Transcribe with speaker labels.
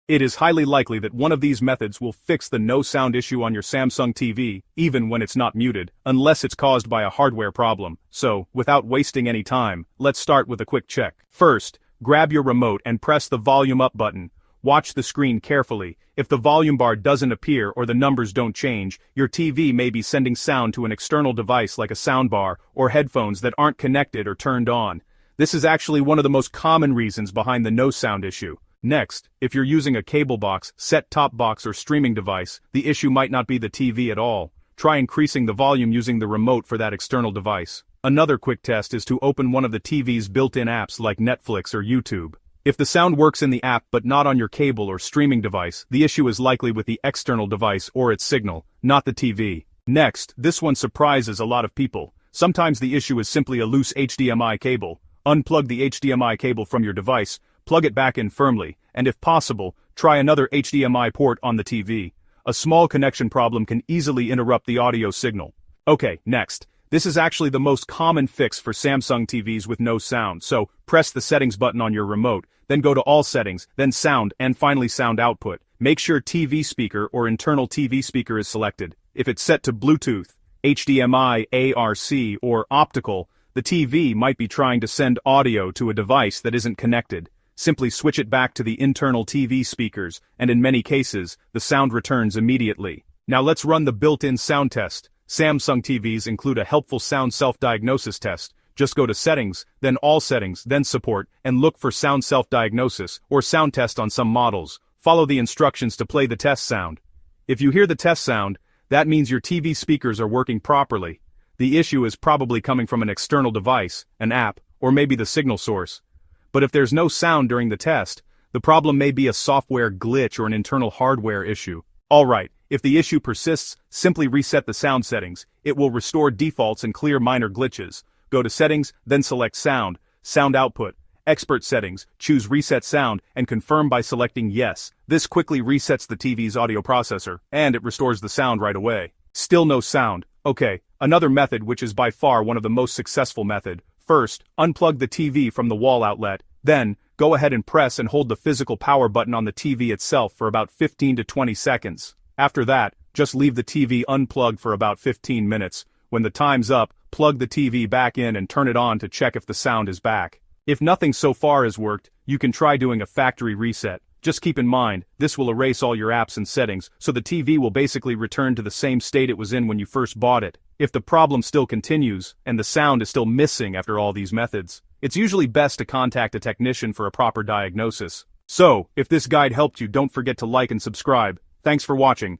Speaker 1: It is highly likely that one of these methods will fix the no sound issue on your Samsung TV, even when it's not muted, unless it's caused by a hardware problem. So, without wasting any time, let's start with a quick check. First, grab your remote and press the volume up button. Watch the screen carefully. If the volume bar doesn't appear or the numbers don't change, your TV may be sending sound to an external device like a soundbar or headphones that aren't connected or turned on. This is actually one of the most common reasons behind the no sound issue. Next, if you're using a cable box, set-top box or streaming device, the issue might not be the TV at all. Try increasing the volume using the remote for that external device. Another quick test is to open one of the TV's built-in apps like Netflix or YouTube. If the sound works in the app but not on your cable or streaming device, the issue is likely with the external device or its signal, not the TV. Next, this one surprises a lot of people. Sometimes the issue is simply a loose HDMI cable. Unplug the HDMI cable from your device, plug it back in firmly, and if possible, try another HDMI port on the TV. A small connection problem can easily interrupt the audio signal. Okay, next. This is actually the most common fix for Samsung TVs with no sound, so press the settings button on your remote, then go to all settings, then sound, and finally sound output. Make sure TV speaker or internal TV speaker is selected. If it's set to Bluetooth, HDMI, ARC, or optical, the TV might be trying to send audio to a device that isn't connected. Simply switch it back to the internal TV speakers, and in many cases, the sound returns immediately. Now let's run the built-in sound test. Samsung TVs include a helpful sound self-diagnosis test. Just go to Settings, then All Settings, then Support, and look for Sound Self-Diagnosis, or Sound Test on some models. Follow the instructions to play the test sound. If you hear the test sound, that means your TV speakers are working properly. The issue is probably coming from an external device, an app, or maybe the signal source. But if there's no sound during the test, the problem may be a software glitch or an internal hardware issue. Alright, if the issue persists, simply reset the sound settings. It will restore defaults and clear minor glitches. Go to Settings, then select Sound, Sound Output, Expert Settings, choose Reset Sound, and confirm by selecting Yes. This quickly resets the TV's audio processor, and it restores the sound right away. Still no sound. Okay, another method which is by far one of the most successful method. First, unplug the TV from the wall outlet, then, go ahead and press and hold the physical power button on the TV itself for about 15 to 20 seconds. After that, just leave the TV unplugged for about 15 minutes. When the time's up, plug the TV back in and turn it on to check if the sound is back. If nothing so far has worked, you can try doing a factory reset. Just keep in mind, this will erase all your apps and settings, so the TV will basically return to the same state it was in when you first bought it. If the problem still continues, and the sound is still missing after all these methods, it's usually best to contact a technician for a proper diagnosis. So, if this guide helped you, don't forget to like and subscribe. Thanks for watching.